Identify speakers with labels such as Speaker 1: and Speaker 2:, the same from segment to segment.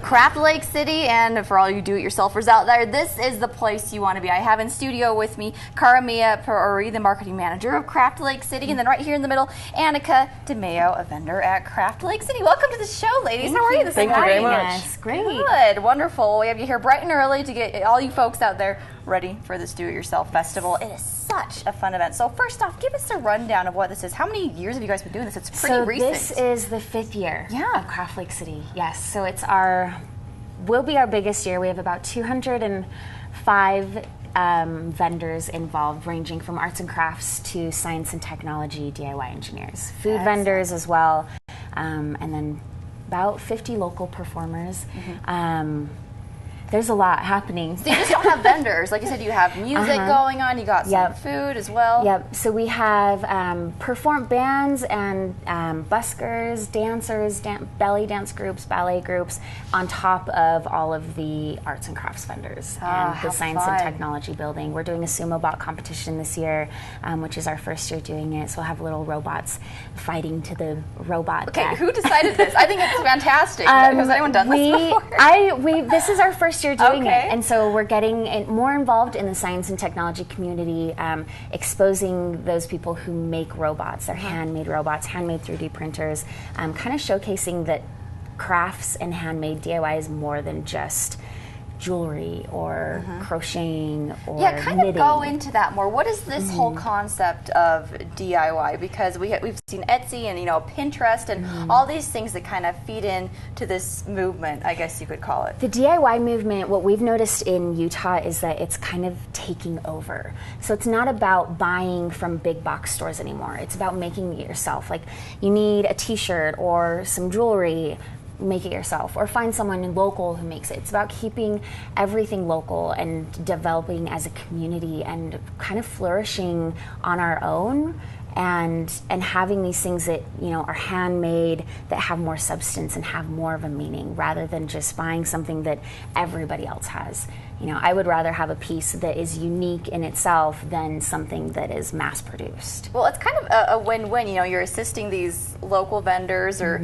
Speaker 1: Craft Lake City, and for all you do-it-yourselfers out there, this is the place you want to be. I have in studio with me Karamea Puriri, the marketing manager of Craft Lake City, and then right here in the middle, Annika Dimeo, a vendor at Craft Lake City. Welcome to the show, ladies. How are you this morning?
Speaker 2: Thank you very much.
Speaker 1: Yes, great. Good, wonderful. We have you here bright and early to get all you folks out there ready for this do-it-yourself festival. It is such a fun event. So first off, give us a rundown of what this is. How many years have you guys been doing this? It's pretty recent.
Speaker 3: This is the 5th year of Craft Lake City. Yes, so it's will be our biggest year. We have about 205 vendors involved, ranging from arts and crafts to science and technology, DIY engineers, food vendors as well, and then about 50 local performers. There's a lot happening.
Speaker 1: So you just don't have vendors. Like you said, you have music going on, you got some food as well.
Speaker 3: Yep, so we have bands and buskers, dancers, belly dance groups, ballet groups, on top of all of the arts and crafts vendors and the science and technology building. We're doing a sumo bot competition this year, which is our first year doing it, so we'll have little robots fighting to the robot deck.
Speaker 1: Who decided this? I think it's fantastic. Has anyone done this before?
Speaker 3: This is our first year doing it, and so we're getting more involved in the science and technology community, exposing those people who make robots. They're handmade robots, handmade 3D printers, kind of showcasing that crafts and handmade DIY is more than just jewelry or crocheting or
Speaker 1: knitting. Go into that more. What is this whole concept of DIY? Because we've seen Etsy and Pinterest and all these things that kind of feed in to this movement, I guess you could call it.
Speaker 3: The DIY movement, what we've noticed in Utah is that it's kind of taking over. So it's not about buying from big box stores anymore. It's about making it yourself. Like, you need a t-shirt or some jewelry, make it yourself, or find someone local who makes it. It's about keeping everything local and developing as a community and kind of flourishing on our own, and having these things that are handmade, that have more substance and have more of a meaning, rather than just buying something that everybody else has. I would rather have a piece that is unique in itself than something that is mass produced.
Speaker 1: Well, it's kind of a win-win. You're assisting these local vendors or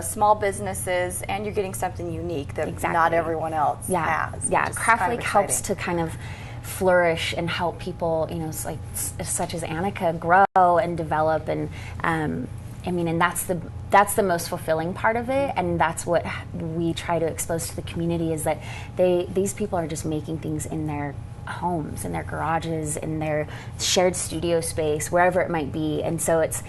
Speaker 1: small businesses, and you're getting something unique that not everyone else has.
Speaker 3: Yeah, Craft Lake helps to kind of flourish and help people, such as Annika, grow and develop, and and that's the most fulfilling part of it, and that's what we try to expose to the community, is that these people are just making things in their homes, in their garages, in their shared studio space, wherever it might be, and so it's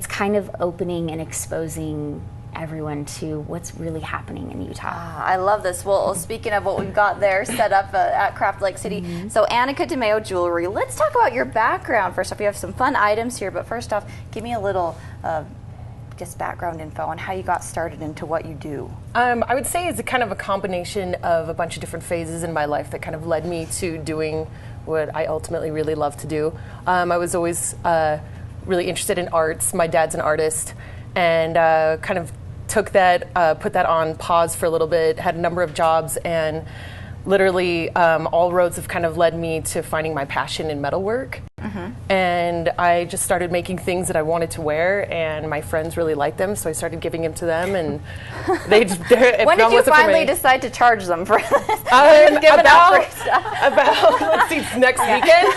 Speaker 3: kind of opening and exposing everyone to what's really happening in Utah.
Speaker 1: I love this. Well, speaking of what we've got there set up at Craft Lake City, so Annika Dimeo Jewelry, let's talk about your background. First off, you have some fun items here, but first off, give me a little background info on how you got started into what you do.
Speaker 2: I would say it's a kind of a combination of a bunch of different phases in my life that kind of led me to doing what I ultimately really love to do. I was always really interested in arts. My dad's an artist, and kind of took that, put that on pause for a little bit, had a number of jobs, and literally all roads have kind of led me to finding my passion in metalwork. And I just started making things that I wanted to wear, and my friends really liked them, so I started giving them to them, and they just...
Speaker 1: When did you finally decide to charge them for this?
Speaker 2: About let's see, next weekend.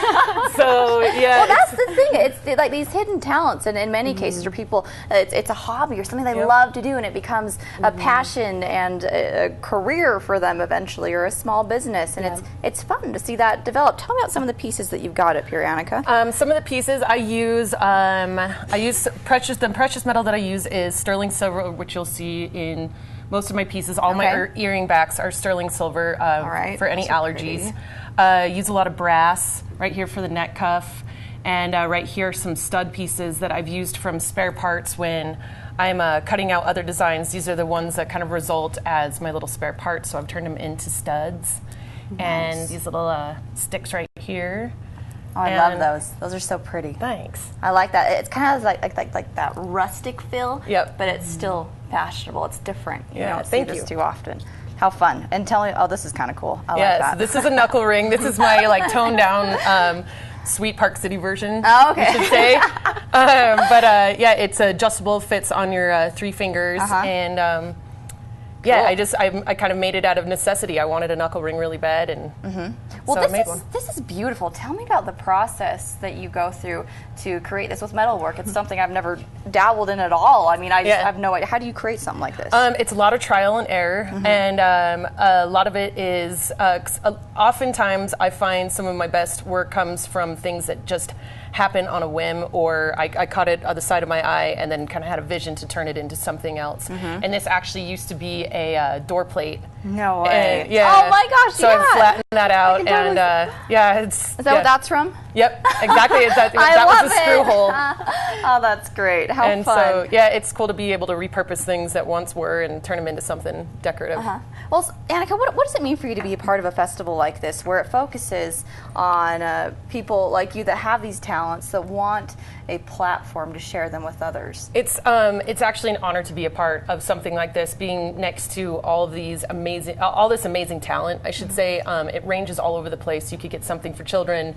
Speaker 2: So yeah.
Speaker 1: Well, that's the thing. It's like these hidden talents, and in many cases, for people, it's a hobby or something they love to do, and it becomes a passion and a career for them eventually, or a small business, and it's fun to see that develop. Tell me about some of the pieces that you've got up here, Annika.
Speaker 2: Some of the pieces I use the precious metal that I use is sterling silver, which you'll see in most of my pieces. All my earring backs are sterling silver for any allergies. Use a lot of brass right here for the neck cuff, and right here some stud pieces that I've used from spare parts when I'm cutting out other designs. These are the ones that kind of result as my little spare parts, so I've turned them into studs. And these little sticks right here.
Speaker 1: Oh, I love those. Those are so pretty.
Speaker 2: Thanks.
Speaker 1: I like that. It's kind of like that rustic feel, but it's still fashionable. It's different. You don't see this too often. How fun. And tell me, this is kind of cool. I like that.
Speaker 2: So this is a knuckle ring. This is my toned down Sweet Park City version, you should say. But it's adjustable, fits on your 3 fingers, and yeah,
Speaker 1: Cool.
Speaker 2: I kind of made it out of necessity. I wanted a knuckle ring really bad, and
Speaker 1: Well,
Speaker 2: so I made one.
Speaker 1: this is beautiful. Tell me about the process that you go through to create this with metalwork. It's something I've never dabbled in at all. I mean, I just have no idea. How do you create something like this?
Speaker 2: It's a lot of trial and error, and a lot of it is. Oftentimes, I find some of my best work comes from things that just happen on a whim, or I caught it on the side of my eye and then kind of had a vision to turn it into something else. And this actually used to be a door plate.
Speaker 1: No way.
Speaker 2: And, yeah.
Speaker 1: Oh my gosh,
Speaker 2: so I flattened that out, and
Speaker 1: Is that what that's from?
Speaker 2: Yep, exactly. That
Speaker 1: I
Speaker 2: was a screw hole.
Speaker 1: Oh, that's great. How
Speaker 2: And
Speaker 1: fun.
Speaker 2: so, yeah, it's cool to be able to repurpose things that once were and turn them into something decorative.
Speaker 1: Well, Annika, what does it mean for you to be a part of a festival like this, where it focuses on people like you that have these talents, that want a platform to share them with others?
Speaker 2: It's actually an honor to be a part of something like this, being next to all this amazing talent, I should say. It ranges all over the place. You could get something for children,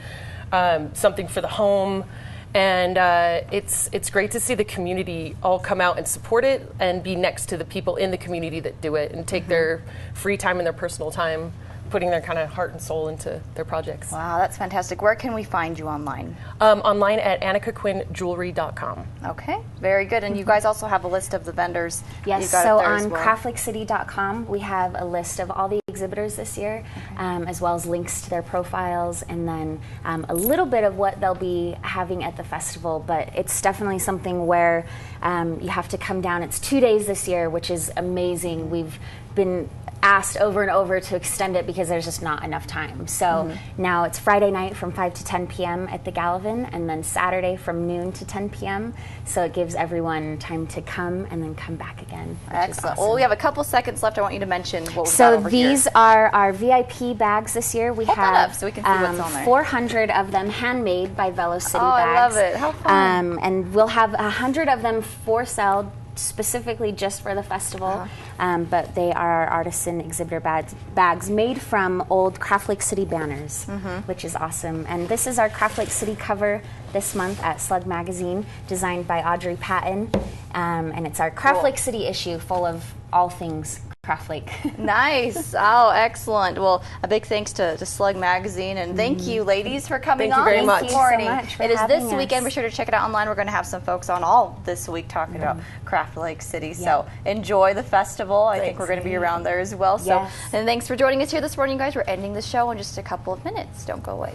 Speaker 2: something for the home. And it's great to see the community all come out and support it, and be next to the people in the community that do it, and take their free time and their personal time, putting their kind of heart and soul into their projects.
Speaker 1: Wow, that's fantastic. Where can we find you online?
Speaker 2: Online at AnnikaQuinnJewelry.com.
Speaker 1: Okay, very good. And you guys also have a list of the vendors.
Speaker 3: Yes,
Speaker 1: You've got
Speaker 3: so
Speaker 1: it there as
Speaker 3: on
Speaker 1: well.
Speaker 3: craftlikecity.com we have a list of all the exhibitors this year, as well as links to their profiles, and then a little bit of what they'll be having at the festival. But it's definitely something where you have to come down. It's 2 days this year, which is amazing. We've been asked over and over to extend it because there's just not enough time. So now it's Friday night from 5 to 10 p.m. at the Gallivan, and then Saturday from noon to 10 p.m. So it gives everyone time to come and then come back again.
Speaker 1: Excellent. Well, we have a couple seconds left. I want you to mention what we've got
Speaker 3: So
Speaker 1: over
Speaker 3: these
Speaker 1: here.
Speaker 3: are our VIP bags this year. We
Speaker 1: Hold that
Speaker 3: have
Speaker 1: up so we can see what's on there.
Speaker 3: 400 of them handmade by Velo City
Speaker 1: Oh, I
Speaker 3: Bags.
Speaker 1: love it. How fun.
Speaker 3: And we'll have 100 of them for sale specifically just for the festival, but they are artisan exhibitor bags made from old Craft Lake City banners, which is awesome. And this is our Craft Lake City cover this month at Slug Magazine, designed by Audrey Patton, and it's our Craft Lake City issue full of all things Craft Lake.
Speaker 1: Nice. Oh, excellent. Well, a big thanks to Slug Magazine, and thank you, ladies, for coming
Speaker 2: Thank you
Speaker 1: on
Speaker 2: very
Speaker 1: this
Speaker 2: much.
Speaker 1: morning.
Speaker 3: Thank you so much for
Speaker 1: It is
Speaker 3: having
Speaker 1: this
Speaker 3: us.
Speaker 1: weekend. Be sure to check it out online. We're going to have some folks on all this week talking about Craft Lake City. So enjoy the festival. I think we're going to be around there as well. So,
Speaker 3: Yes.
Speaker 1: and thanks for joining us here this morning, guys. We're ending the show in just a couple of minutes. Don't go away.